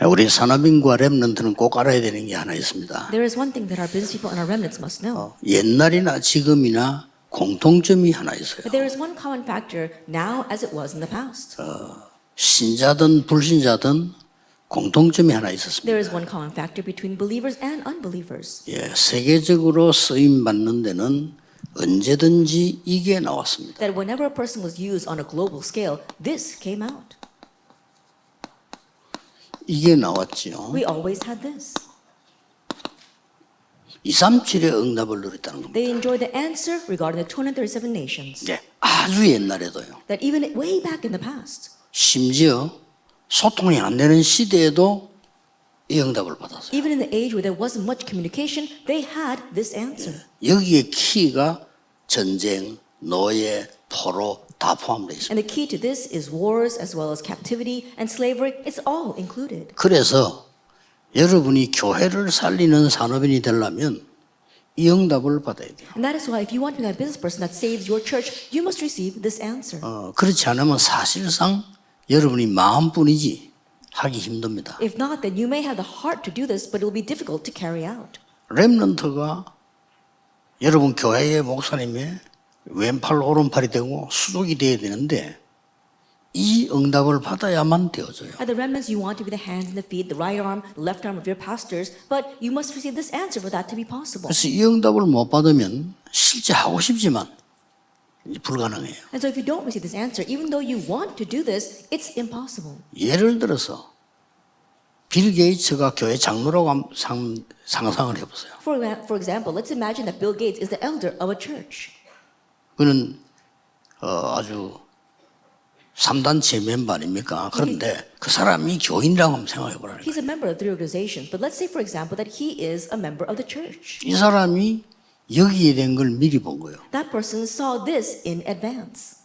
우리 산업인과 렘넌트는 꼭 알아야 되는 게 하나 있습니다. There is one thing that our business people and our remnants must know. 옛날이나 지금이나 공통점이 하나 있어요. But there is one common factor now as it was in the past. 신자든 불신자든 공통점이 하나 있었습니다. There is one common factor between believers and unbelievers. 예, 세계적으로 쓰임 받는 데는 언제든지 이게 나왔습니다. That whenever a person was used on a global scale, this came out. 이게 나왔지요. We always had this. 237의 응답을 누렸다는 겁니다. They enjoyed the answer regarding the 237 nations. 예, 아주 옛날에도요. That even way back in the past, 심지어 소통이 안 되는 시대에도 이 응답을 받았어요. even in the age where there wasn't much communication, they had this answer. 여기에 키가 전쟁, 노예, 포로 다 포함되어 있습니다. And the key to this is wars as well as captivity and slavery. It's all included. 그래서 여러분이 교회를 살리는 산업인이 되려면 이 응답을 받아야 돼요. And that is why if you want to be a business person that saves your church, you must receive this answer. 그렇지 않으면 사실상 여러분이 마음뿐이지 하기 힘듭니다. If not, then you may have the heart to do this, but it will be difficult to carry out. 렘넌트가 여러분 교회의 목사님의 왼팔 오른팔이 되고 수족이 되어야 되는데 이 응답을 받아야만 되어져요. At the remnants, you want to be the hands and the feet, the right arm, the left arm of your pastors, but you must receive this answer for that to be possible. 그래서 이 응답을 못 받으면 실제 하고 싶지만 이제 불가능해요. And so if you don't receive this answer, even though you want to do this, it's impossible. 예를 들어서 빌 게이츠가 교회 장로라고 상상을 해보세요. For example, let's imagine that Bill Gates is the elder of a church. 그는 아주 3단체 멤버 아닙니까? 그런데 그 사람이 교인이라고 한번 생각해 보라는 거예요. He's a member of 3 organizations, but let's say, for example, that he is a member of the church. 이 사람이 여기에 된 걸 미리 본 거예요. That person saw this in advance.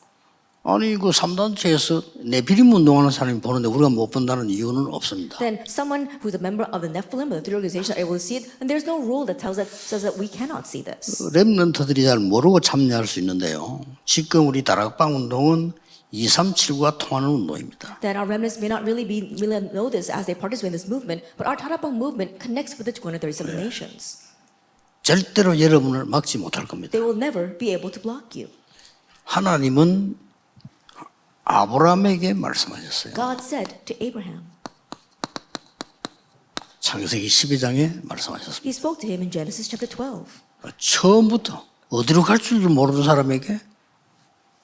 아니 그 3단체에서 내 비림 운동하는 사람이 보는데 우리가 못 본다는 이유는 없습니다. Then someone who's a member of the Nephilim, of the 3 organizations, are able to see it, and there's no rule that says that we cannot see this. 렘넌트들이 잘 모르고 참여할 수 있는데요. 지금 우리 다락방 운동은 237과 통하는 운동입니다. That our remnants may not really know this as they participate in this movement, but our Tarapang movement connects with the 237 nations. 절대로 여러분을 막지 못할 겁니다. They will never be able to block you. 하나님은 아브라함에게 말씀하셨어요. God said to Abraham. 창세기 12장에 말씀하셨습니다. He spoke to him in Genesis chapter 12. 처음부터 어디로 갈 줄 모르는 사람에게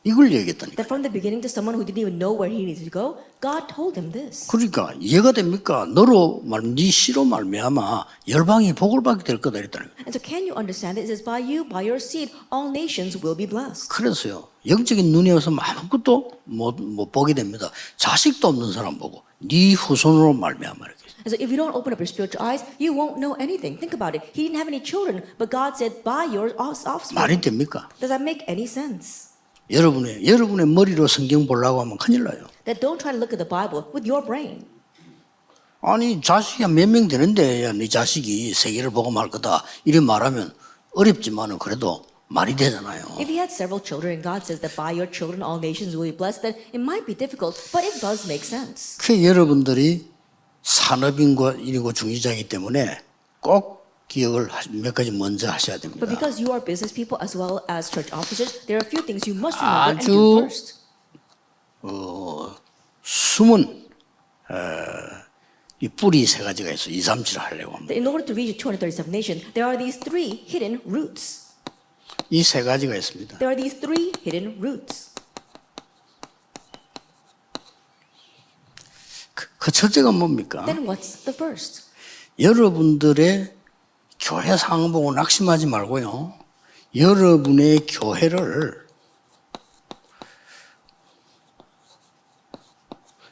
이걸 얘기했다니까. That from the beginning to someone who didn't even know where he needed to go, God told him this. 그러니까 이해가 됩니까? 너로 네 씨로 말미암아 열방이 복을 받게 될 거다 이랬다는 거예요. And so can you understand it? It says, by you, by your seed, all nations will be blessed. 그래서요. 영적인 눈이 없으면 아무것도 못 보게 됩니다. 자식도 없는 사람 보고 네 후손으로 말미암아 이렇게. And so if you don't open up your spiritual eyes, you won't know anything. Think about it. He didn't have any children, but God said, by your offspring. 말이 됩니까? Does that make any sense? 여러분의 머리로 성경 보려고 하면 큰일 나요. That don't try to look at the Bible with your brain. 아니 자식이 몇 명 되는데 야, 네 자식이 세계를 보고 말 거다 이렇게 말하면 어렵지만은 그래도 말이 되잖아요. If he had several children and God says that by your children all nations will be blessed, then it might be difficult, but it does make sense. 그 여러분들이 산업인과 일이고 중지자이기 때문에 꼭 기억을 몇 가지 먼저 하셔야 됩니다. But because you are business people as well as church officers, there are a few things you must remember and do first. 숨은 이 뿌리 세 가지가 있어. 2, 3, 7 하려고 합니다. In order to reach 237 nations, there are these 3 hidden roots. 이 세 가지가 있습니다. There are these 3 hidden roots. 그 첫째가 뭡니까? Then what's the first? 여러분들의 교회 상황 보고 낙심하지 말고요. 여러분의 교회를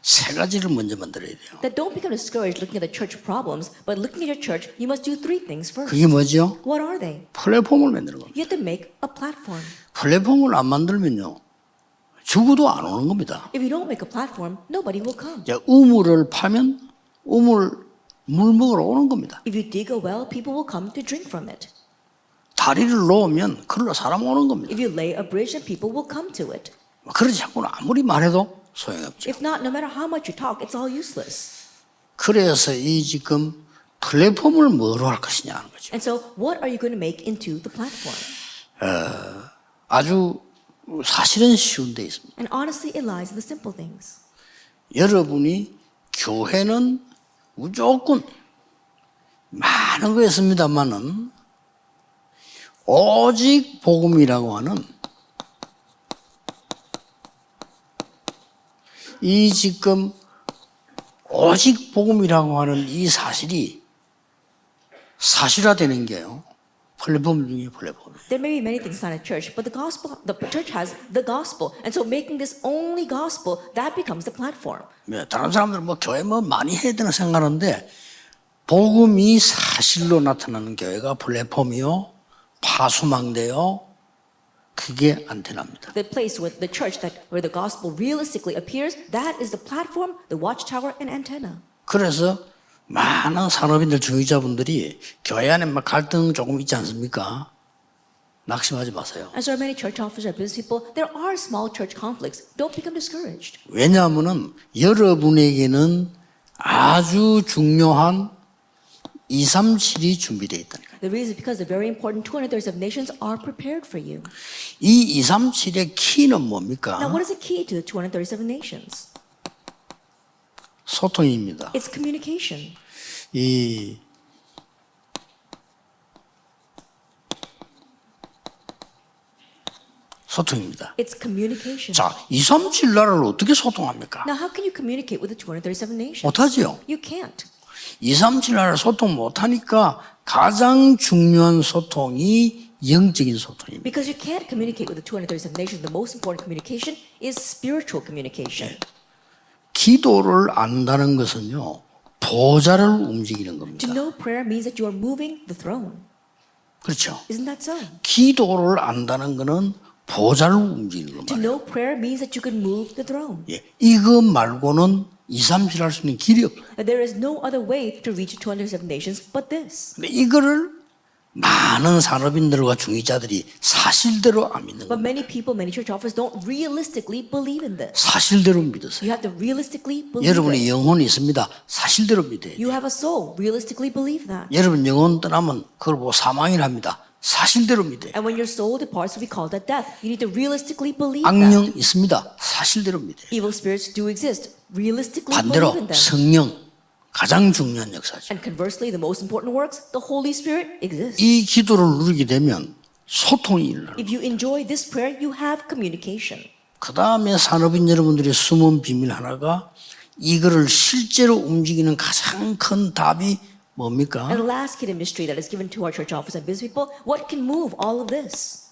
세 가지를 먼저 만들어야 돼요. That don't become discouraged looking at the church problems, but looking at your church, you must do 3 things first. 그게 뭐죠? What are they? 플랫폼을 만드는 겁니다. You have to make a platform. 플랫폼을 안 만들면요. 죽어도 안 오는 겁니다. If you don't make a platform, nobody will come. 우물을 파면 물 먹으러 오는 겁니다. If you dig a well, people will come to drink from it. 다리를 놓으면 그걸로 사람 오는 겁니다. If you lay a bridge, then people will come to it. 그러지 않고는 아무리 말해도 소용이 없죠. If not, no matter how much you talk, it's all useless. 그래서 이 지금 플랫폼을 뭐로 할 것이냐 하는 거죠. And so, what are you going to make into the platform? 아주 사실은 쉬운 데 있습니다. And honestly, it lies in the simple things. 여러분이 교회는 무조건 많은 거 있습니다만은 오직 복음이라고 하는 이 지금 오직 복음이라고 하는 이 사실이 사실화되는 게요. 플랫폼 중에 플랫폼. There may be many things inside a church, but the church has the gospel. And so making this only gospel, that becomes the platform. 다른 사람들은 뭐 교회 뭐 많이 해야 되나 생각하는데 복음이 사실로 나타나는 교회가 플랫폼이요. 파수망대요. 그게 안테나입니다. The place where the church where the gospel realistically appears, that is the platform, the watchtower, and antenna. 그래서 많은 산업인들 중위자분들이 교회 안에 막 갈등 조금 있지 않습니까? 낙심하지 마세요. As there are many church officers and business people, there are small church conflicts. Don't become discouraged. 왜냐하면은 여러분에게는 아주 중요한 237이 준비되어 있다니까요. The reason is because the very important 237 nations are prepared for you. 이 237의 키는 뭡니까? Now, what is the key to the 237 nations? 소통입니다. It's communication. 이 소통입니다. It's communication. 자, 237 나라를 어떻게 소통합니까? Now, how can you communicate with the 237 nations? 못하지요. You can't. 237 나라를 소통 못하니까 가장 중요한 소통이 영적인 소통입니다. Because you can't communicate with the 237 nations, the most important communication is spiritual communication. 기도를 안다는 것은요, 보좌를 움직이는 겁니다. To know prayer means that you are moving the throne. 그렇죠. Isn't that so? 기도를 안다는 것은 보좌를 움직이는 To 겁니다. know prayer means that you can move the throne. 예, 이거 말고는 237 할 수 있는 길이 없어요. There is no other way to reach 237 nations but this. 근데 이거를 많은 산업인들과 중위자들이 사실대로 안 믿는 But 겁니다. many people, many church officers don't realistically believe in this. 사실대로 믿으세요. You have to realistically believe 여러분의 it. 영혼이 있습니다. 사실대로 믿어야 돼요. You have a soul. Realistically believe that. 여러분 영혼 떠나면 그걸 보고 사망이랍니다. 사실대로 믿어요. And when your soul departs, we call that death. You need to realistically believe that. 악령 있습니다. 사실대로 믿어요. Evil spirits do exist. Realistically 반대로 believe in them. 성령 가장 중요한 역사죠. And conversely, the most important works, the Holy Spirit exists. 이 기도를 누리게 되면 소통이 일어나요. If you enjoy this prayer, you have communication. 그 다음에 산업인 여러분들의 숨은 비밀 하나가 이거를 실제로 움직이는 가장 큰 답이 뭡니까? And the last hidden mystery that is given to our church officers and business people, what can move all of this?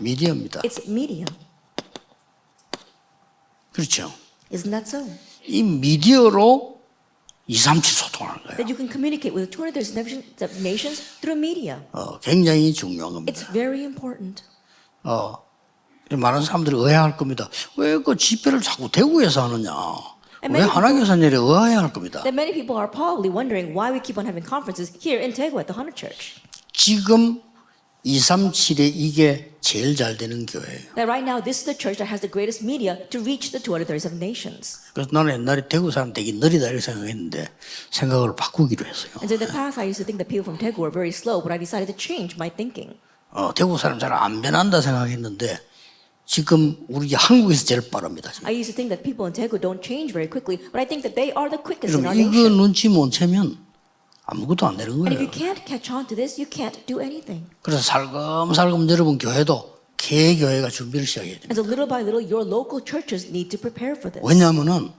미디어입니다. It's media. 그렇죠. Isn't that so? 이 미디어로 237 소통하는 거예요. That you can communicate with the 237 nations through media. 굉장히 중요한 겁니다. It's very important. 많은 사람들이 의아할 겁니다. 왜 그 집회를 자꾸 대구에서 하느냐? And 왜 many 하나교사님들이 의아해할 겁니다. That many people are probably wondering why we keep on having conferences here in Daegu at the Hana Church. 지금 237에 이게 제일 잘 되는 교회예요. That right now, this is the church that has the greatest media to reach the 237 nations. 그래서 나는 옛날에 대구 사람 되게 느리다 이렇게 생각했는데 생각을 바꾸기로 했어요. And so in the past, I used to think that people from Daegu were very slow, but I decided to change my thinking. 대구 사람 잘 안 변한다 생각했는데 지금 우리 한국에서 제일 빠릅니다. 지금. I used to think that people in Daegu don't change very quickly, but I think that they are the quickest in our 여러분 이거 nation. 눈치 못 채면 아무것도 안 되는 And if you 거예요. can't catch on to this, you can't do anything. 그래서 살금살금 여러분 교회도 개교회가 준비를 시작해야 됩니다. And so little by little, your local churches need to prepare for this. 왜냐하면은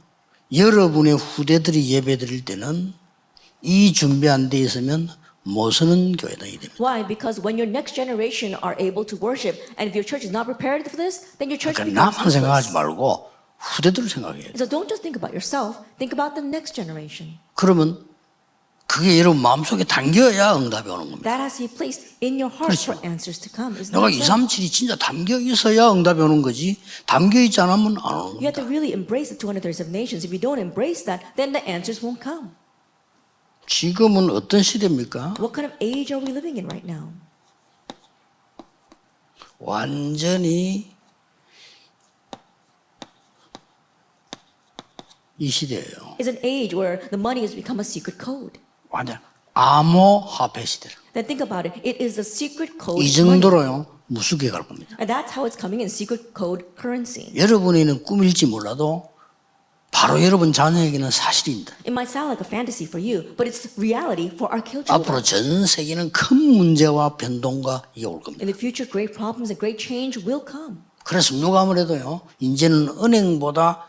여러분의 후대들이 예배 드릴 때는 이 준비 안 돼 있으면 못 서는 교회당이 됩니다. Why? Because when your next generation are able to worship, and if your church is not prepared for this, then your church 그러니까 becomes 나만 생각하지 useless. 말고 후대들을 생각해야 돼요. So don't just think about yourself, think about the next generation. 그러면 그게 여러분 마음속에 담겨야 응답이 오는 겁니다. That has to be placed in your heart 그렇죠. for answers to come. Isn't 내가 that so? 237이 진짜 담겨 있어야 응답이 오는 거지 담겨 있지 않으면 안 오는 You have 겁니다. to really embrace the 237 nations. If you don't embrace that, then the answers won't come. 지금은 어떤 시대입니까? What kind of age are we living in right now? 완전히 이 시대예요. is an age where the money has become a secret code. 완전 암호화폐 시대라. Then think about it. It is a secret code. 이 money. 정도로요 무섭게 갈 겁니다. And that's how it's coming in secret code currency. 여러분에게는 꿈일지 몰라도 바로 여러분 자녀에게는 사실입니다. It might sound like a fantasy for you, but it's reality for our children. 앞으로 전 세계는 큰 문제와 변동과 이게 올 겁니다. In the future, great problems and great change will come. 그래서 누가 아무래도요 이제는 은행보다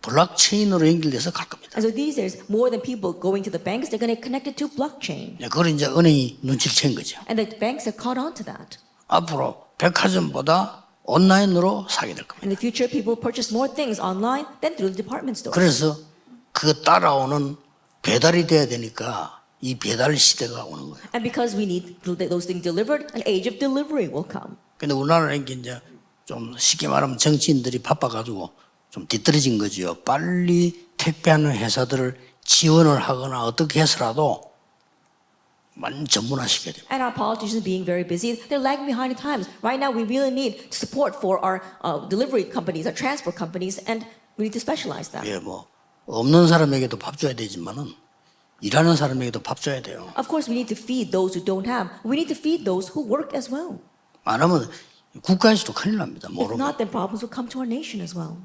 블록체인으로 연결돼서 갈 겁니다. And so these days, more than people going to the banks, they're going to connect it to blockchain. 그걸 이제 은행이 눈치를 챈 거죠. And the banks have caught on to that. 앞으로 백화점보다 온라인으로 사게 될 겁니다. In the future, people purchase more things online than through the department stores. 그래서 그 따라오는 배달이 돼야 되니까 이 배달 시대가 오는 거예요. And because we need those things delivered, an age of delivery will come. 근데 우리나라는 이제 좀 쉽게 말하면 정치인들이 바빠가지고 좀 뒤떨어진 거죠. 빨리 택배하는 회사들을 지원을 하거나 어떻게 해서라도 완전 전문화시켜야 돼요. And our politicians being very busy, they're lagging behind in times. Right now, we really need support for our delivery companies, our transport companies, and we need to specialize them. 예, 뭐 없는 사람에게도 밥 줘야 되지만은 일하는 사람에게도 밥 줘야 돼요. Of course, we need to feed those who don't have. We need to feed those who work as well. 안 하면 국가에서도 큰일 납니다. If 모르면. not, then problems will come to our nation as well.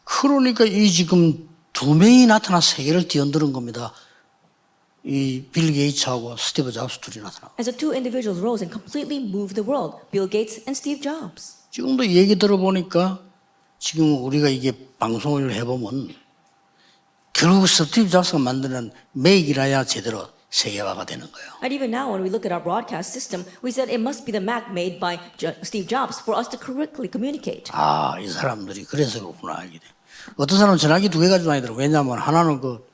그러니까 이 지금 두 명이 나타나 세계를 뒤흔드는 겁니다. 이 빌 게이츠하고 스티브 잡스 둘이 나타나. And so two individuals rose and completely moved the world, Bill Gates and Steve Jobs. 지금도 얘기 들어보니까 지금 우리가 이게 방송을 해보면 결국 스티브 잡스가 만드는 맥이라야 제대로 세계화가 되는 거예요. And even now, when we look at our broadcast system, we said it must be the Mac made by Steve Jobs for us to correctly communicate. 아, 이 사람들이 그래서 그렇구나 알게 돼. 어떤 사람은 전화기 두 개 가지고 다니더라고. 왜냐하면 하나는 그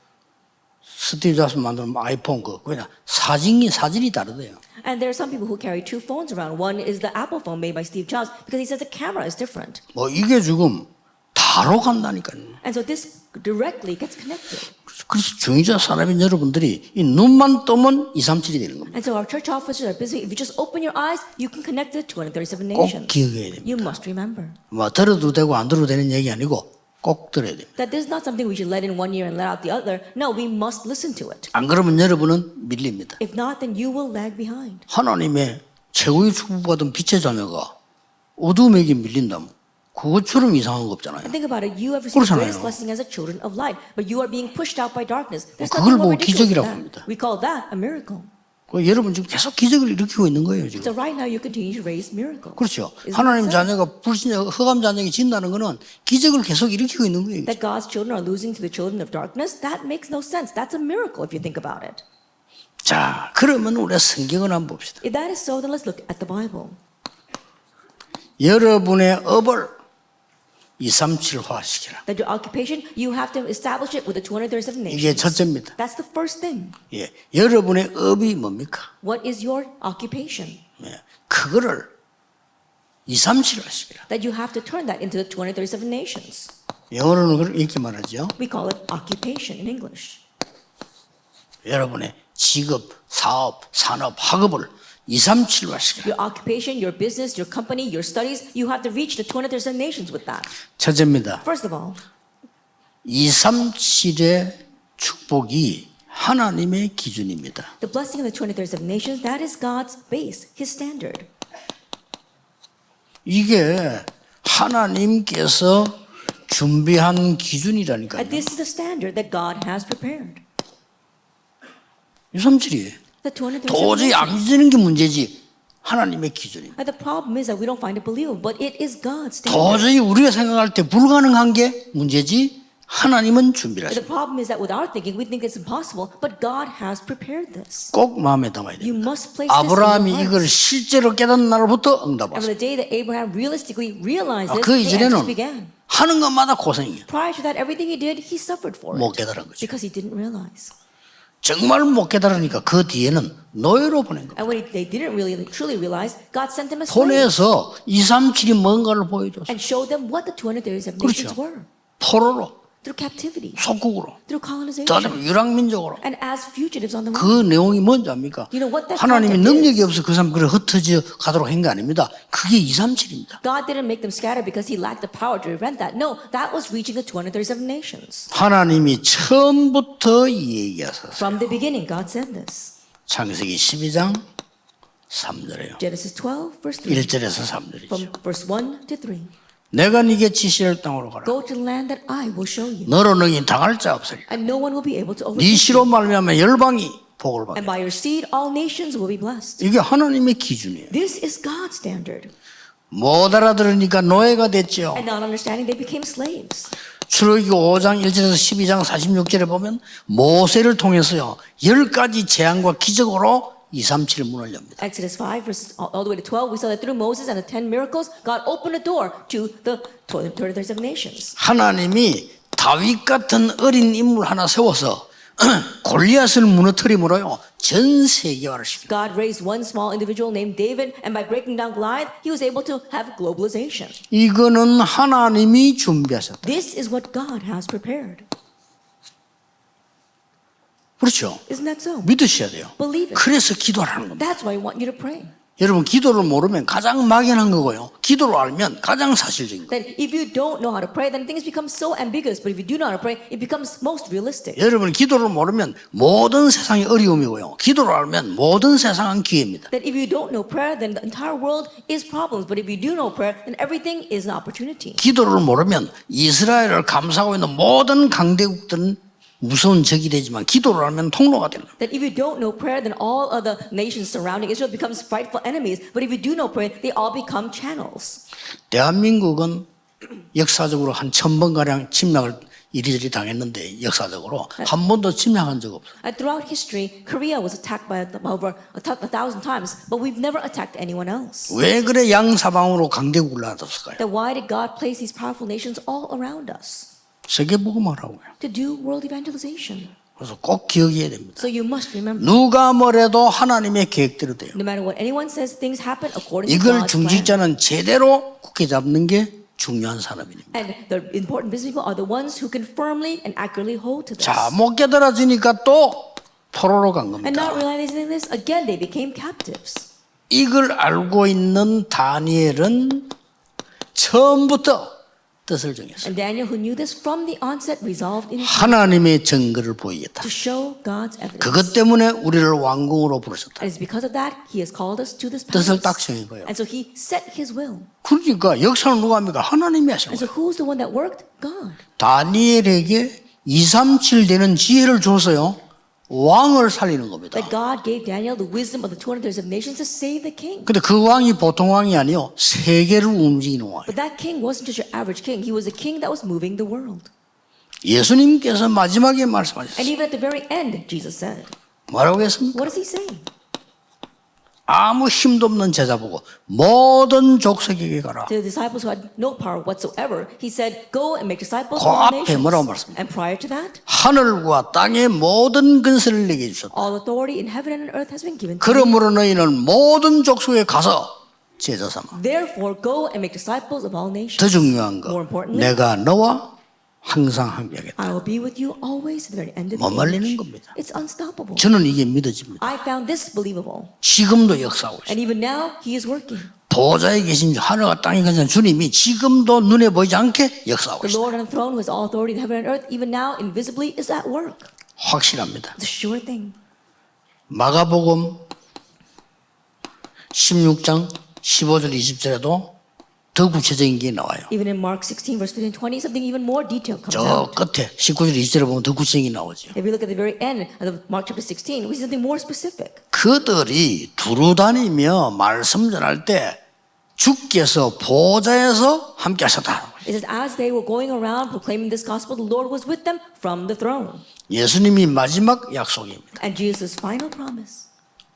스티브 잡스 만든 아이폰 그냥 사진이 다르대요. And there are some people who carry two phones around. One is the Apple phone made by Steve Jobs because he says the camera is different. 뭐 이게 지금 다로 간다니까요. And so this directly gets connected. 그래서 중위자 산업인 여러분들이 이 눈만 뜨면 237이 되는 겁니다. And so our church officers are busy. If you just open your eyes, you can connect to the 237 꼭 nations. 기억해야 됩니다. You must remember 뭐 들어도 되고 안 들어도 되는 얘기 아니고 꼭 들어야 됩니다. that this is not something we should let in one ear and let out the other. No, we must listen to it. 안 그러면 여러분은 밀립니다. If not, then you will lag behind. 하나님의 최고의 축복받은 빛의 자녀가 어둠에게 밀린다면 그것처럼 이상한 거 없잖아요. And think about it. You have received 그렇잖아요. greatest blessing as a children of light, but you are being pushed out by darkness. There's 그걸 nothing more 보고 ridiculous 기적이라고 than 합니다. that. We call that a miracle. 여러분 지금 계속 기적을 일으키고 있는 거예요. 지금. So right now you continue to raise miracles. 그렇죠. Isn't 하나님 that so? 자녀가 불신자 흑암 자녀에게 진다는 거는 기적을 계속 일으키고 있는 거예요. That God's children are losing to the children of darkness, that makes no sense. That's a miracle if you think about it. 자, 그러면 우리가 성경을 한번 봅시다. If that is so, then let's look at the Bible. 여러분의 업을 237화 시키라. That your occupation, you have to establish it with the 237 이게 nations. 첫째입니다. That's the first thing. 예, 여러분의 업이 뭡니까? What is your occupation? 예, 그거를 237화 시키라. That you have to turn that into the 237 nations. 영어로는 그렇게 이렇게 말하죠. We call it occupation in English. 여러분의 직업, 사업, 산업, 학업을 237화 시키라. Your occupation, your business, your company, your studies, you have to reach the 237 nations with that. 첫째입니다. First of all, 237의 축복이 하나님의 기준입니다. the blessing of the 237 nations, that is God's base, His standard. 이게 하나님께서 준비한 기준이라니까요. And this is the standard that God has prepared. 237이에요. The 237 도저히 안 nations. 믿는 게 문제지 하나님의 기준입니다. And the problem is that we don't find it believable, but it is God's standard. 도저히 우리가 생각할 때 불가능한 게 문제지 하나님은 준비를 The 하십니다. problem is that with our thinking, we think it's impossible, but God has prepared this. 꼭 마음에 담아야 You 됩니다. must place this in 아브라함이 your 이걸 hearts. 실제로 깨닫는 날부터 And 응답했어요. from the day that Abraham realistically realized this, 그 the answers 이전에는 began. 하는 것마다 고생이에요. Prior to that, everything he did, he suffered for 못 it 깨달은 거죠. because he didn't realize. 정말 못 깨달으니까 그 뒤에는 노예로 보낸 겁니다. And when they didn't really truly realize, God sent them as slaves 손에서 237이 뭔가를 보여줬어요. and showed them what the 237 그렇죠. nations were. 포로로 through captivity, 속국으로, through colonization, 다음에 유랑민족으로. and as fugitives on the 그 run. 내용이 뭔지 압니까? You know what that 하나님이 concept 능력이 is? 없어 그 사람 그래 흩어져 가도록 한 게 아닙니다. 그게 237입니다. God didn't make them scatter because he lacked the power to prevent that. No, that was reaching the 237 nations. 하나님이 처음부터 얘기하셨어요. From the beginning, God said this. 창세기 12장 3절이에요. Genesis 12, verse 3. 1절에서 3절이죠. From verse 1 to 3. 내가 네게 지시할 땅으로 가라. Go to the land that I will show you. 너로 능히 당할 자 없으리라. And no one will be able to 네 overtake you. 씨로 말미암아 열방이 복을 And 받으리라. by your seed, all nations will be blessed. 이게 하나님의 기준이에요. This is God's standard. 못 알아들으니까 노예가 됐죠. And not understanding, they became slaves. 출애굽기 5장 1절에서 12장 46절에 보면 모세를 통해서요 10가지 재앙과 기적으로 237 문을 엽니다. Exodus 5, verse all the way to 12, we saw that through Moses and the 10 miracles, God opened a door to the 37 nations. 하나님이 다윗 같은 어린 인물 하나 세워서 골리앗을 무너뜨림으로요 전 세계화를 시킵니다. God raised one small individual named David, and by breaking down Goliath, he was able to have globalization. 이거는 하나님이 준비하셨다. This is what God has prepared. 그렇죠? Isn't that so? 믿으셔야 돼요. Believe it. 그래서 기도하는 겁니다. That's why I want you to pray. 여러분 기도를 모르면 가장 막연한 거고요. 기도를 알면 가장 사실적인 거예요. That if you don't know how to pray, then things become so ambiguous. But if you do know how to pray, it becomes most realistic. 여러분 기도를 모르면 모든 세상이 어려움이고요. 기도를 알면 모든 세상은 기회입니다. That if you don't know prayer, then the entire world is problems. But if you do know prayer, then everything is an opportunity. 기도를 모르면 이스라엘을 감싸고 있는 모든 강대국들은 무서운 적이 되지만 기도를 알면 통로가 되는 거예요. That if you don't know prayer, then all of the nations surrounding Israel becomes frightful enemies. But if you do know prayer, they all become channels. 대한민국은 역사적으로 한 1000번가량 침략을 이리저리 당했는데 역사적으로 한 번도 침략한 적 없어요. And throughout history, Korea was attacked by over 1,000 times, but we've never attacked anyone else. 왜 그래 양사방으로 강대국을 놔뒀을까요? Then why did God place these powerful nations all around us? 세계복음화라고요. To do world evangelization. 그래서 꼭 기억해야 됩니다. So you must remember, 누가 뭐래도 하나님의 계획대로 돼요. no matter what anyone says, things happen according to 이걸 God's plan. 중직자는 제대로 굳게 잡는 게 중요한 산업입니다. And the important business people are the ones who can firmly and accurately hold to this. 자, 못 깨달아지니까 또 포로로 간 And not 겁니다. realizing this, again they became captives. 이걸 알고 있는 다니엘은 처음부터 뜻을 정했어요. And Daniel, who knew this from the onset, resolved in his heart 하나님의 증거를 보이겠다. to show God's evidence. 그것 때문에 우리를 왕궁으로 부르셨다. And it's because of that he has called us to this 뜻을 palace. 딱 정한 거예요. And so he set his will. 그러니까 역사는 누가 합니까? 하나님이 하신 And so 거예요. who's the one that worked? God. 다니엘에게 237 되는 지혜를 줘서요. 왕을 살리는 겁니다. That God gave Daniel the wisdom of the 237 nations to save the king. 근데 그 왕이 보통 왕이 아니요. 세계를 움직이는 왕이에요. But that king wasn't just your average king. He was a king that was moving the world. 예수님께서 마지막에 And 말씀하셨어요. even at the very end, Jesus said, 뭐라고 했습니까? what does he say? 아무 힘도 없는 제자 보고 모든 족속에게 가라. To the disciples who had no power whatsoever, he said, go and make disciples 그 of all 앞에 뭐라고 nations. 말씀합니까? And prior to that, 하늘과 땅의 모든 근세를 내게 주셨다. all authority in heaven and on earth has been given to me. 그러므로 너희는 모든 족속에 가서 제자 삼아. Therefore, go and make disciples of all nations. 더 중요한 거, More importantly, 내가 너와 항상 함께하겠다. I will be with you always to the very end of 못 the 말리는 age. 겁니다. It's unstoppable. 저는 이게 믿어집니다. I found this believable. 지금도 역사하고 있어요. And even now, he is working. 보좌에 계신 하늘과 땅에 계신 주님이 지금도 눈에 보이지 않게 역사하고 The 있어요. Lord on the throne, who has all authority in heaven and earth, even now, invisibly, is at work. 확실합니다. It's a sure thing. 마가복음 16장 15절 20절에도 더 구체적인 게 나와요. Even in Mark 16, verse 15 and 20, something even more detailed comes 저 out. 끝에 19절 20절에 보면 더 구체적인 게 나오죠. If we look at the very end of the Mark chapter 16, we see something more specific. 그들이 두루 다니며 말씀 전할 때 주께서 보좌에서 함께 하셨다. It says, as they were going around proclaiming this gospel, the Lord was with them from the throne. 예수님이 마지막 약속입니다. And Jesus' final promise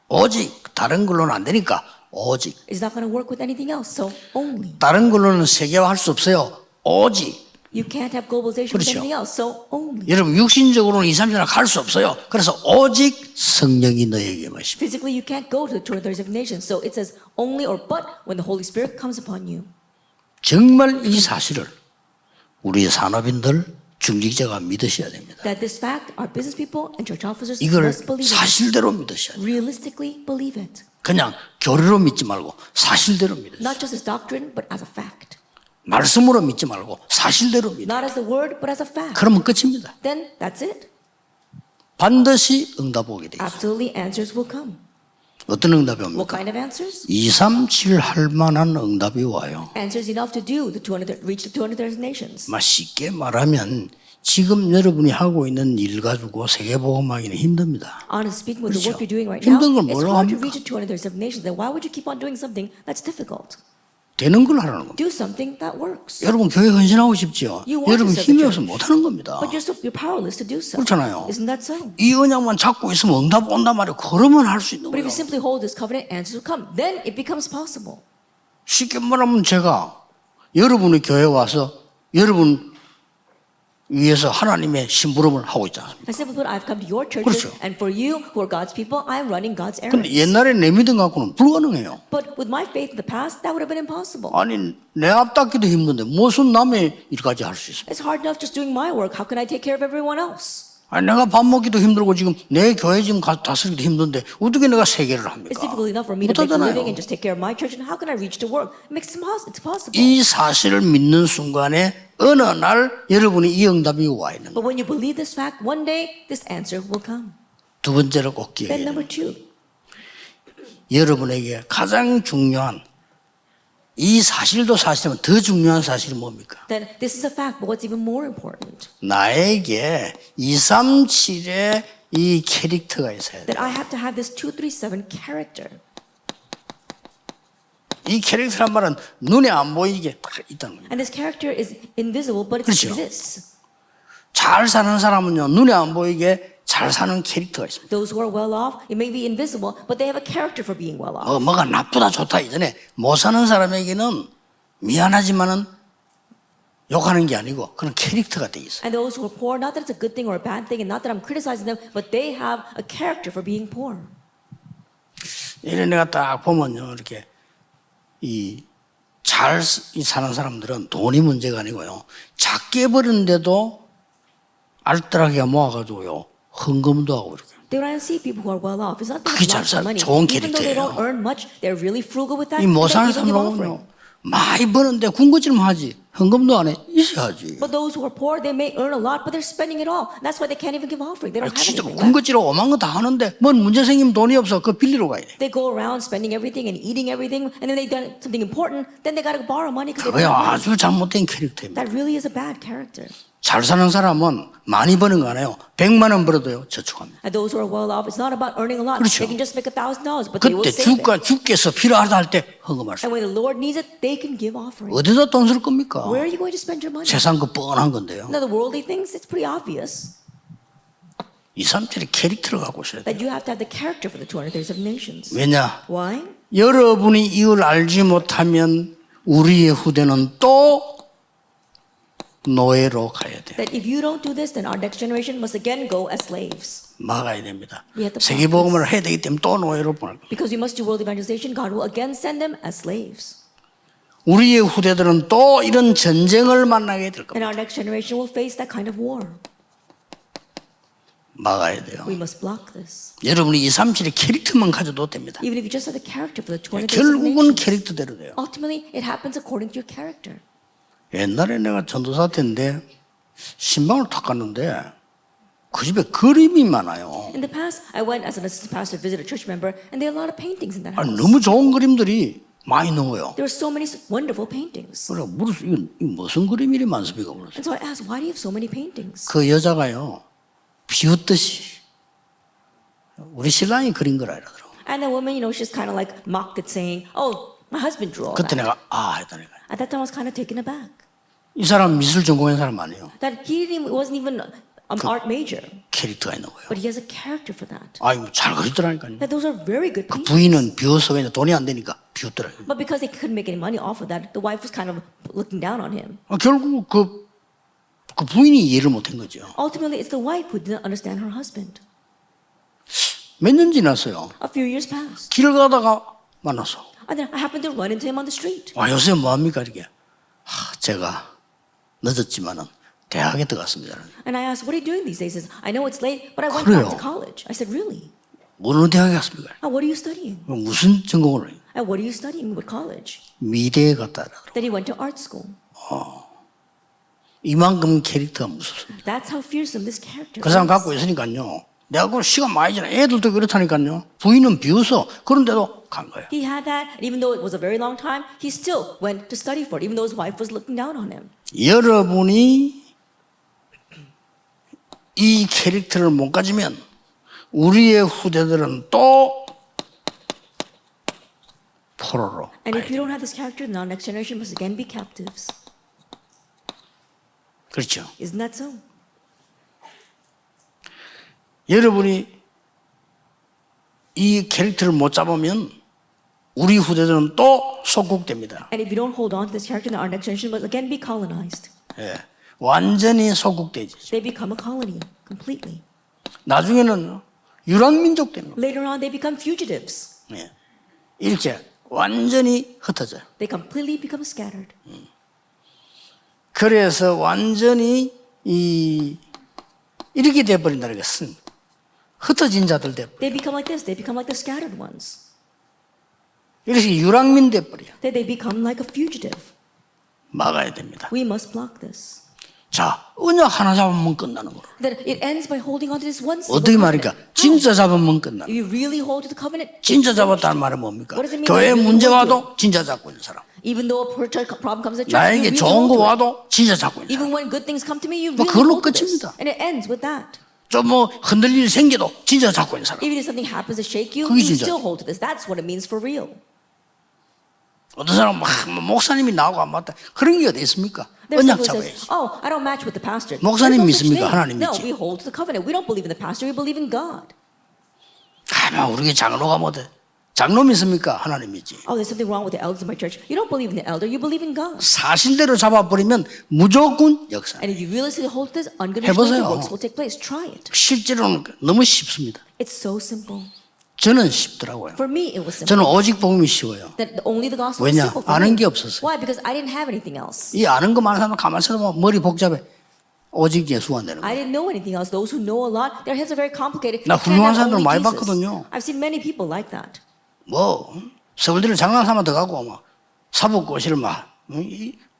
오직 다른 걸로는 안 되니까 오직 is not going to work with anything else, so only. 다른 걸로는 세계화할 수 없어요. 오직 You can't have globalization with 그렇죠. anything else, so only. 여러분 육신적으로는 2, 3년 갈 수 없어요. 그래서 오직 성령이 너에게 마십니다. Physically, you can't go to the 237 nations, so it says only or but when the Holy Spirit comes upon you. 정말 이 사실을 우리 산업인들, 중직자가 믿으셔야 됩니다. That this fact, our business people and church officers 이걸 must believe it. 사실대로 믿으셔야 돼요. Realistically believe it. 그냥 교리로 믿지 말고 사실대로 믿으세요. Not just as doctrine, but as a fact. 말씀으로 믿지 말고 사실대로 믿으세요. Not as the word, but as a fact. 그러면 끝입니다. Then that's it. 반드시 응답 오게 되죠. Absolutely, answers will come. 어떤 응답이 What 옵니까? kind of answers? 2, 3, 7 할 만한 응답이 와요. Answers enough to do reach the 200 nations. 쉽게 말하면 지금 여러분이 하고 있는 일 가지고 세계복음화하기는 힘듭니다. Honestly speaking, with the work 그렇죠. you're doing right now, 힘든 걸 it's 뭘로 hard to 합니까? reach the 237 nations. Then why would you keep on doing something that's difficult? 되는 걸 하라는 겁니다. Do something that works. 여러분 교회 헌신하고 싶지요. You want 여러분 to serve 힘이 the 없어서 church. 못하는 겁니다. But you're powerless to do so. 그렇잖아요. Isn't that so? 이 언약만 잡고 있으면 응답 온단 말이에요. 그러면 할 수 있는 But if 거예요. you simply hold this covenant, answers will come. Then it becomes possible. 쉽게 말하면 제가 여러분의 교회에 와서 여러분 위해서 하나님의 심부름을 하고 있지 않습니까? I simply put, I've come to your churches, 그렇죠. and for you who are God's people, I am running God's 근데 errands. 옛날에 내 믿음 갖고는 불가능해요. But with my faith in the past, that would have been impossible. 아니 내 앞 닦기도 힘든데 무슨 남의 일까지 할 수 있습니까? It's hard enough just doing my work. How can I take care of everyone else? 아니 내가 밥 먹기도 힘들고 지금 내 교회 지금 다스리기도 힘든데 어떻게 내가 세계를 It's 합니까? difficult enough for me to make a living 못하잖아요. and just take care of my church. And how can I reach to work? It's possible. 이 사실을 믿는 순간에 어느 날 여러분이 이 응답이 와 있는 거예요. But when you believe this fact, one day this answer will come. 두 번째로 꼭 Then 기억해야 number 돼요. 2, 여러분에게 가장 중요한 이 사실도 사실이면 더 중요한 사실이 뭡니까? then this is a fact, but what's even more important? 나에게 237의 이 캐릭터가 있어야 돼. That I have to have this 237 character. 이 캐릭터란 말은 눈에 안 보이게 딱 있다는 거예요. And this character is invisible, but it 그렇죠. exists. 잘 사는 사람은요, 눈에 안 보이게 잘 사는 캐릭터가 있습니다. Those who are well off, it may be invisible, but they have a character for being well off. 뭐가 나쁘다 좋다 이전에 못 사는 사람에게는 미안하지만은 욕하는 게 아니고 그런 캐릭터가 돼 있어요. And those who are poor, not that it's a good thing or a bad thing, and not that I'm criticizing them, but they have a character for being poor. 이래 내가 딱 보면요, 이렇게 이 사는 사람들은 돈이 문제가 아니고요, 작게 버는데도 알뜰하게 모아가지고요, 헌금도 하고 이렇게. They don't see people who are well off. It's not that 그게 they have 잘 lots of money. 좋은 Even though they 캐릭터예요. don't earn much, they're really frugal with that. 이 못 and 사는 they even give 사람은요, offering. 많이 버는데 군것질만 하지 헌금도 안 해. 있어야지. But those who are poor, they may earn a lot, but they're spending it all. That's why they can't even give offering. They don't have 진짜 anything left. 군것질하고 오만 거 다 하는데 뭔 문제 생기면 돈이 없어. 그거 빌리러 가야 돼. They go around spending everything and eating everything, and then they done something important, then they got to borrow money because they 그거야 don't have money. 아주 잘못된 캐릭터입니다. That really is a bad character. 잘 사는 사람은 많이 버는 거 아니에요. 100만 원 벌어도요, 저축합니다. And those who are well off, it's not about earning a lot. 그렇죠. They can just make $1,000, but they will 그때 save it. 주께서 필요하다 할 때 헌금할 수. And when the Lord needs it, they can give offering. 어디다 돈 쓸 겁니까? Where are you going to spend your money? 세상 거 뻔한 건데요. Now, the worldly things, it's pretty obvious 2, 3절의 캐릭터를 갖고 있어야 돼요. that you have to have the character for the 237 nations. 왜냐? Why? 여러분이 이걸 알지 못하면 우리의 후대는 또 노예로 가야 돼요. That if you don't do this, then our next generation must again go as slaves. 막아야 됩니다. We have to 세계복음을 해야 되기 때문에 또 노예로 보낼 겁니다. Because we must do world evangelization, God will again send them as slaves. 우리의 후대들은 또 이런 전쟁을 만나게 될 And 겁니다. our next generation will face that kind of war. 막아야 돼요. We must block this. 여러분이 2, 3, 7의 캐릭터만 가져도 됩니다. Even if you just have the character for the 237 결국은 nations. 캐릭터대로 돼요. Ultimately, it happens according to your character. 옛날에 내가 전도사 때인데 신방을 탁 갔는데 그 집에 그림이 많아요. In the past, I went as an assistant pastor to visit a church member, and there are a lot of paintings in that 아니, house. 너무 좋은 그림들이 많이 나와요. There are so many wonderful paintings. 그래 물어서 이건 무슨 그림이 많습니까? 그래서 And so I asked, why do you have so many paintings? 그 여자가요 비웃듯이 우리 신랑이 그린 거라 이러더라고. And the woman, she's kind of like mocked it, saying, "Oh, my husband drew all 그때 that." 내가 했다니까. At that time, I was kind of taken aback. 이 사람 미술 전공한 사람 아니에요. That wasn't even an art major, 캐릭터가 있는 거예요. but he has a character for that. 잘 그리더라니까요. That those are very good 그 paintings. 부인은 비웃어 그냥 돈이 안 되니까 비웃더라고요. But because they couldn't make any money off of that, the wife was kind of looking down on him. 결국 그 부인이 이해를 못한 거죠. Ultimately, it's the wife who didn't understand her husband. 몇 년 지났어요. A few years passed. 길 가다가 만났어. And then I happened to run into him on the street. 요새 뭐합니까 이게? 제가 늦었지만은 대학에 들어갔습니다. And I asked, what are you doing these days? He says, I know it's late, but I went 그래요? back to college. I said, really? 어느 대학에 갔습니까? Oh, what are you studying? 무슨 전공을 해요? And what are you studying? What college? 미대에 갔다 하더라고요. Then he went to art school. 이만큼 캐릭터가 무섭습니다. That's how fearsome this character 그 사람 is. 갖고 있으니까요. 내가 그 시간 많이 지나 애들도 그렇다니까요. 부인은 비웃어. 그런데도 간 거예요. He had that, and even though it was a very long time, he still went to study for it, even though his wife was looking down on him. 여러분이 이 캐릭터를 못 가지면 우리의 후대들은 또 포로로. And if you don't have this character, then our next generation must again be captives. 그렇죠. Isn't that so? 여러분이 이 캐릭터를 못 잡으면 우리 후대들은 또 속국됩니다. And if you don't hold on to this character, then our next generation must again be colonized. 예, 완전히 속국되지. They become a colony completely. 나중에는 유랑민족 되는 거예요. Later on, they become fugitives. 예, 이렇게 완전히 흩어져요. They completely become scattered. 그래서 완전히 이렇게 돼버린다는 것은 흩어진 자들 돼버려. They become like this. They become like the scattered ones. 이렇게 유랑민 돼버려. They become like a fugitive. 막아야 됩니다. We must block this. 자, 언약 하나 잡으면 끝나는 거로. That it ends by holding on to this one single 어떻게 말입니까? covenant. 진짜 잡으면 끝나. If you really hold to the covenant, 진짜 잡았다는 말은 뭡니까? What does it mean 교회 by really 문제 hold to 와도 진짜 잡고 있는 사람. even though a problem comes at church, you 나에게 really 좋은 거 hold to it. 와도 진짜 잡고 있는 Even 사람. when good things come to me, you 뭐 really 그걸로 hold to this. 끝입니다. And it ends with that. 좀 뭐 흔들릴 일 생겨도 진짜 잡고 있는 사람. Even if something happens to shake you, 그게 you 진짜죠. still hold to this. That's what it means for real. 어떤 사람은 막 목사님이 나오고 안 맞다. 그런 게 어디 있습니까? There's 언약 someone who 잡아야지. says, "Oh, I don't match with the pastor." 목사님 There's no such 믿습니까? thing. 하나님 No, 믿지? we hold to the covenant. We don't believe in the pastor. We believe in God. 아마 우리 장로가 뭐대? 장로 믿습니까? 하나님 믿지. Oh, there's something wrong with the elders in my church. You don't believe in the elder. You believe in God. 사실대로 잡아버리면 무조건 역사. And if you realistically hold to this, unconditional 해보세요. works will take place. Try it. 실제로는 너무 쉽습니다. It's so simple. 저는 쉽더라고요. For me, it was simple. 저는 오직 복음이 쉬워요. That only the gospel 왜냐? is simple for 아는 me. 게 없었어요. Why? Because I didn't have anything else. 이 아는 거 많은 사람은 가만히 있어도 머리 복잡해. 오직 예수가 되는 I 거예요. didn't know anything else. Those who know a lot, their heads are very complicated. 나 They can't 훌륭한 have 사람들 only 많이 Jesus. 봤거든요. I've seen many people like that. 뭐 서울대를 장난 삼아 들어가고 막 사법고시를 막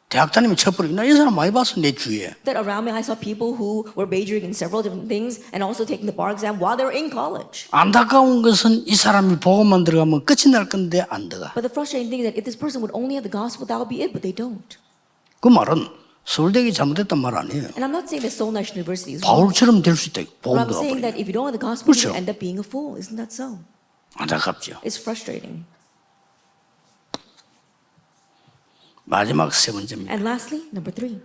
대학 다니면 쳐버리고 나 이 사람 많이 봤어 내 주위에. That around me, I saw people who were majoring in several different things and also taking the bar exam while they were in college. 안타까운 것은 이 사람이 복음만 들어가면 끝이 날 건데 안 들어가. But the frustrating thing is that if this person would only have the gospel, that would be it, but they don't. 그 말은 서울대가 잘못했단 말 아니에요. And I'm not saying that Seoul National University is wrong. 바울처럼 될 수 있다. But 복음 I'm saying that 들어가버리면. if you don't have the gospel, 그렇죠. you end up being a fool. Isn't that so? 안타깝죠. It's frustrating. 마지막 세 번째입니다. And lastly, number 3.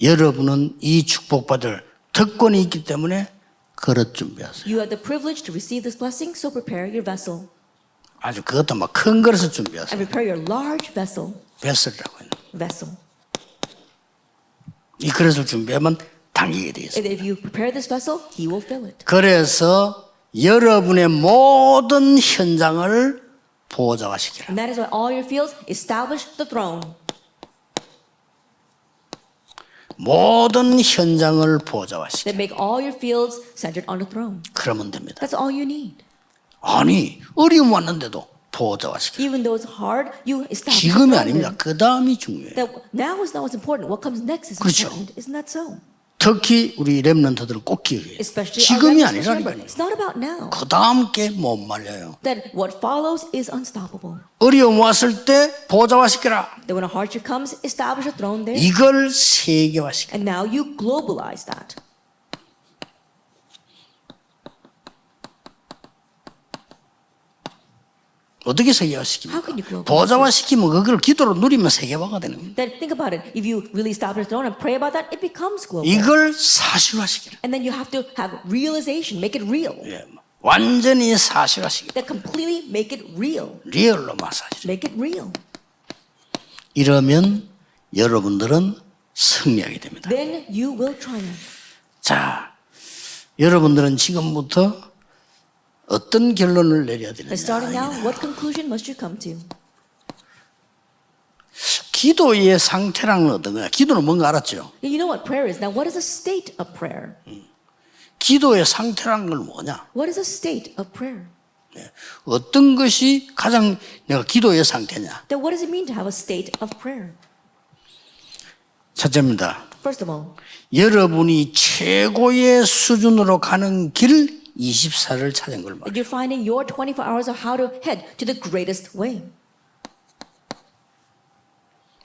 여러분은 이 축복받을 특권이 있기 때문에 그릇 준비하세요. You have the privilege to receive this blessing, so prepare your vessel. 아주 그것도 막 큰 그릇을 And 준비하세요. prepare your large vessel. 베슬이라고 해요. Vessel. 이 그릇을 준비하면 당기게 되어 있어요. And if you prepare this vessel, he will fill it. 그래서 여러분의 모든 현장을 보좌화시키라. And that is why all your fields establish the throne. 모든 현장을 보좌화시키라. That make all your fields centered on the throne. 그러면 됩니다. That's all you need. 아니 어려움 왔는데도 보좌화시키라. Even though it's hard, you establish the 지금이 throne. 아닙니다. 그 다음이 중요해요. That now is not what's important. What comes next is 그렇죠. important. Isn't that so? 특히 우리 렘넌트들은 꼭 기억해요. Especially 지금이 our remnants, 아니라니까요. it's not about now. 그 다음 게 못 말려요. That what follows is unstoppable. 어려움 왔을 때 보좌화시키라. That when a hardship comes, establish a throne there. 이걸 세계화시키라. And now you globalize that. 어떻게 How 세계화시킵니까? can you globalize 보좌화시키면 그걸 기도로 누리면 세계화가 되는 겁니다. Then think about it. If you really establish a throne and pray about that, it becomes global. 이걸 사실화시키라. And then you have to have realization, make it real. 예, 완전히 사실화시키라. That completely make it real. 리얼로 마사지. Make it real. 이러면 여러분들은 승리하게 됩니다. Then you will triumph. 자, 여러분들은 지금부터 어떤 결론을 내려야 And starting 되느냐. now, what conclusion must you come to? 기도의 상태라는 건 어떤 거야? 기도는 뭔가 알았죠? You know what prayer is. Now, what is a state of prayer? 기도의 상태라는 건 뭐냐? What is a state of prayer? 어떤 것이 가장 내가 기도의 상태냐? Then what does it mean to have a state of prayer? 첫째입니다. First of all, 여러분이 최고의 수준으로 가는 길 24를 찾은 걸 말이에요. you're finding your 24 hours of how to head to the greatest way.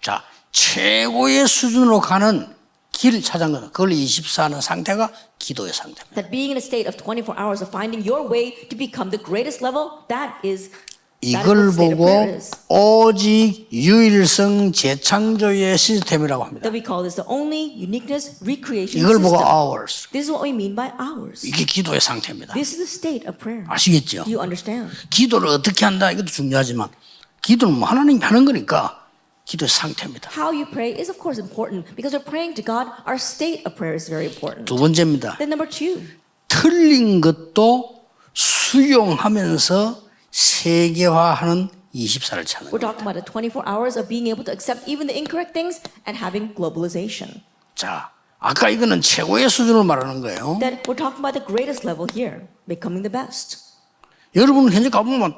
자, 최고의 수준으로 가는 길 찾은 거는 그걸 24하는 상태가 기도의 상태입니다. That being in a state of 24 hours of finding your way to become the greatest level, that is what 이걸 the state of 보고 prayer is. 오직 유일성 재창조의 시스템이라고 합니다. That we call this the only uniqueness recreation 이걸 보고 system. hours. This is what we mean by hours. 이게 기도의 상태입니다. This is the state of prayer. 아시겠죠? Do you understand? 기도를 어떻게 한다 이것도 중요하지만 기도는 뭐 하나님이 하는 거니까 기도의 상태입니다. How you pray is of course important because we're praying to God. Our state of prayer is very important. 두 번째입니다. Then number two, 틀린 것도 수용하면서 세계화하는 24를 찾는 we're 겁니다. talking about the 24 hours of being able to accept even the incorrect things and having globalization. 자, 아까 이거는 최고의 수준을 말하는 거예요. Then we're talking about the greatest level here, becoming the best. 여러분 현재 가보면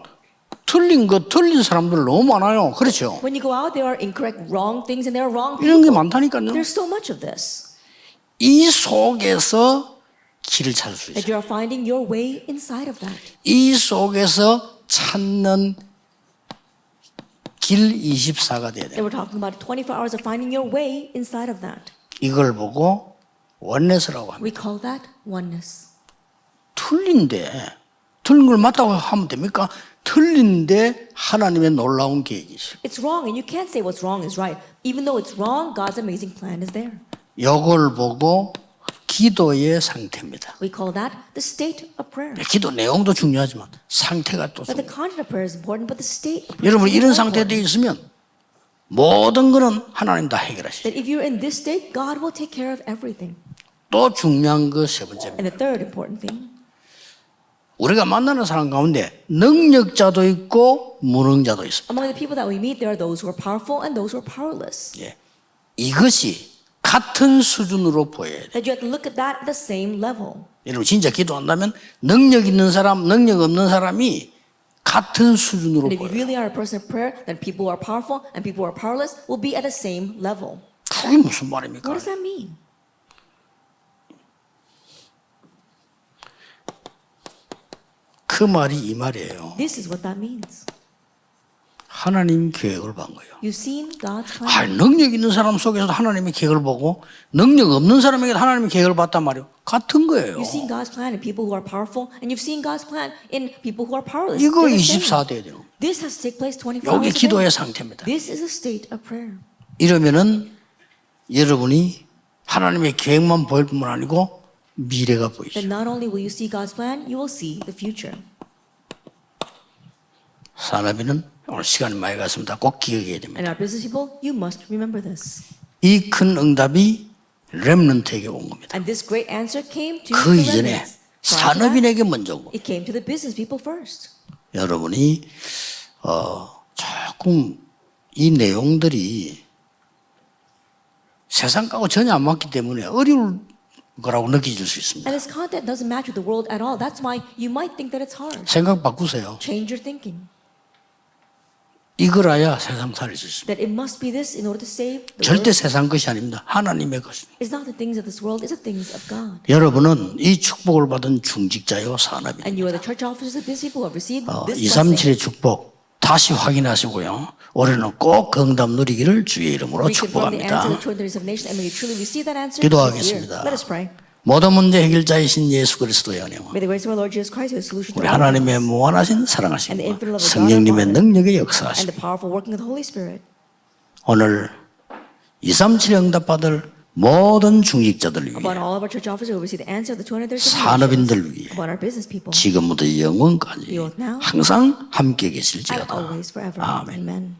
틀린 사람들 너무 많아요. 그렇죠? When you go out, there are incorrect, wrong things, and there are wrong 이런 게 people. 많다니까요. There's so much of this 이 속에서 길을 찾을 수 that 있어요. you are finding your way inside of that. 이 속에서 찾는 길 24가 돼야 돼요. And we're talking about 24 hours of finding your way inside of that. 이걸 보고 원네스라고 합니다. We call that oneness. 틀린 걸 맞다고 하면 됩니까? 틀린데 하나님의 놀라운 계획이죠. It's wrong, and you can't say what's wrong is right. Even though it's wrong, God's amazing plan is there. 이걸 보고 기도의 상태입니다. We call that the state of prayer. 기도 내용도 중요하지만 상태가 또 But the 중요해요. content of prayer is important, but the state of prayer 여러분 is 이런 more 상태에 important. 있으면 모든 거는 하나님 다 해결하시죠. That if you're in this state, God will take care of everything. 또 중요한 거 세 번째입니다. And the third important thing, 우리가 만나는 사람 가운데 능력자도 있고 무능자도 있습니다. among the people that we meet, there are those who are powerful and those who are powerless. 예. 이것이 같은 수준으로 보여야 돼요. That you have to look at that at the same level. 여러분 진짜 기도한다면 능력 있는 사람, 능력 없는 사람이 같은 수준으로 And if you 보여요. really are a person of prayer, then people who are powerful and people who are powerless will be at the same level. 그게 무슨 말입니까? What does that mean? 그 말이 이 말이에요. This is what that means. 하나님 계획을 본 거예요. You've seen God's 아, plan. 능력 있는 사람 속에서도 하나님의 계획을 보고 능력 없는 사람에게도 하나님의 계획을 봤단 말이에요. 같은 거예요. You've seen God's plan in people who are powerful, and you've seen God's plan in people who are powerless. 이거 They're the same. 24 돼야 돼요. This has to take place 24 여기 hours a 기도의 day. 상태입니다. This is a state of prayer. 이러면은 여러분이 하나님의 계획만 보일 뿐만 아니고 미래가 보이죠. Then not only will you see God's plan, you will see the future. 산업인은 오늘 시간이 많이 갔습니다. 꼭 기억해야 됩니다. And our business people, you must remember this. 이 큰 응답이 렘넌트에게 온 겁니다. And this great answer came to 그 the 이전에 remnants. Prior to that, 산업인에게 먼저 온 겁니다. it came to the business people first. 여러분이 조금 이 내용들이 세상하고 전혀 안 맞기 때문에 어려울 거라고 느껴질 수 있습니다. And this content doesn't match with the world at all. That's why you might think that it's hard. 생각 바꾸세요. Change your thinking. 이거라야 세상 살릴 수 있습니다. That it must be this in order to save the 절대 world. 세상 것이 아닙니다. 하나님의 것입니다. It's not the things of this world, it's the things of God. 여러분은 이 축복을 받은 중직자요 산업인. And you are the church officers of business people who have received this blessing. 237의 축복 다시 확인하시고요. 올해는 꼭 건담 누리기를 주의 이름으로 Reconfirm the answer 축복합니다. to the 2037 nation, and may you truly receive that answer this year. 기도하겠습니다. Let us pray. 모든 문제 해결자이신 예수 그리스도의 은혜와 May the grace of our Lord Jesus Christ be a solution to 우리 all 하나님의 problems, 무한하신 사랑하심 and the infinite love of God 성령님의 our Father, 능력의 and 역사하심 the powerful working of the Holy Spirit. 오늘 237 응답받을 모든 중직자들 위해 Upon all of our church officers who receive the answer of the 237 산업인들 위해 upon our business people, 지금부터 영원까지 Both now 항상 함께 and 계실지어다. always forever. 아멘. Amen.